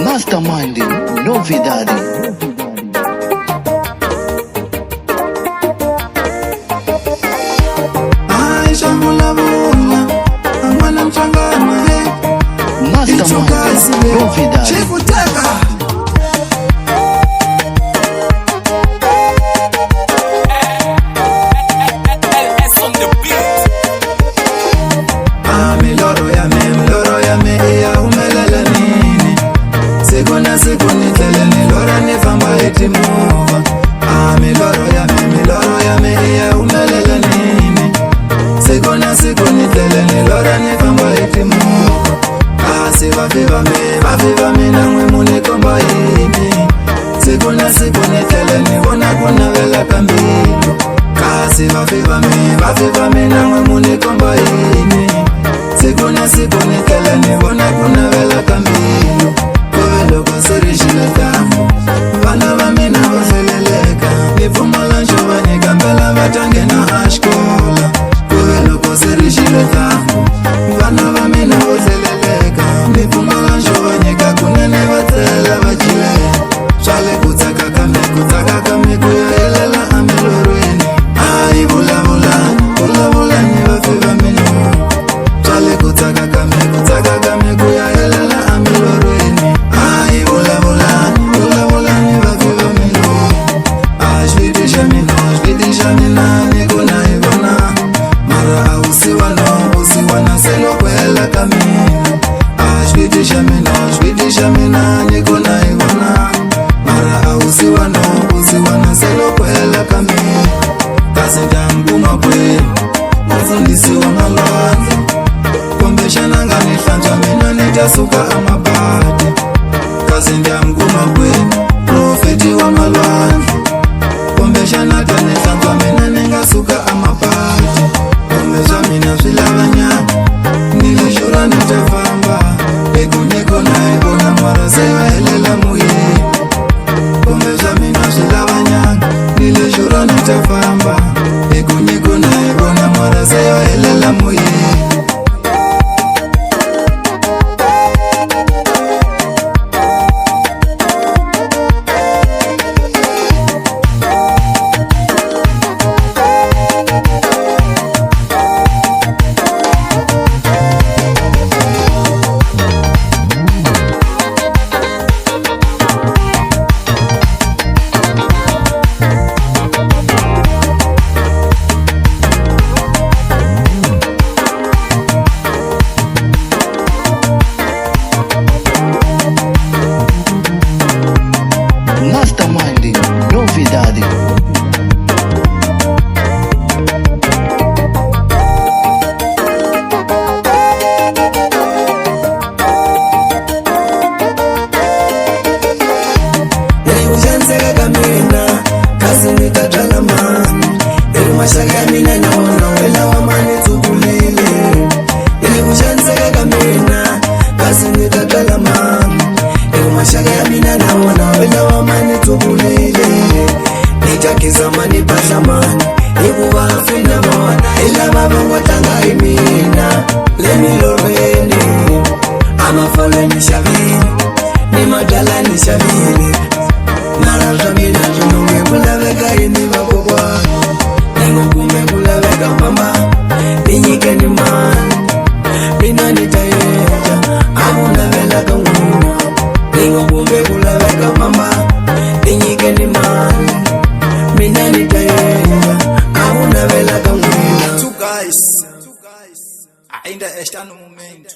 Mastermind, novidade. Mastermind, novidade. Viva me na mwe mune komba ini Sikuna tele ni wana kuna vela kambilo Kasi viva me na mwe mune komba ini Sikuna tele ni wana kuna vela kambilo Kovelo koseri shileta Vana vamina vaseleleka Nifumala njovani kambela vatange na ashkola Kovelo koseri shileta Vana vamina vaseleleka Nifumala njovani kakunene vatela vachile Shale kutaka kame kuyaelela amelorweni Ai vula ni vafiva minu Shale kutaka kame kuyaelela amelorweni Ai vula ni vafiva minu Ashvidisha mina nikuna ivona Mara usiwana selo kwela kamina Ashvidisha mina nikuna ivona Mara usiwana selo kwela kamina Kasi jamguma kwe Mufundisi wa malwanza Kombesha nangani hlanja mina nitasuka amabadi Kasi jamguma kwe Profeti wa malwanza Kombesha nangani hlanja mina ningasuka amabadi Kombesha mina zvilavanya Nilishura nitafamba Ekuniko na ibona mara sewa helela muhi Kombesha mina zvilavanya Nilishura nitafamba Ekuniko na ibona mara sewa helela muhi Mastermind, novidade. Nilikushanseka kamina Kazi nikatala mani Nilikumashaka mina naona Wela wa mani tubulile Nilikushanseka kamina Kazi nikatala mani Nilikumashaka mina naona Wela wa mani tubulile Nitakiza mani pasha mani Nikuwa hafina mwana Ila mabongo tanga imina Lemi loreni Amafole nishavini Ni madala nishavini Narashamina tununge kulaveka ini wakukwa Ningukume kulaveka mama Ninyike ni mani Mina nitayeja Amuna vela kanguna Ningukume kulaveka mama Ninyike ni mani Mina nitayeja Amuna vela kanguna Two guys ainda esta no momento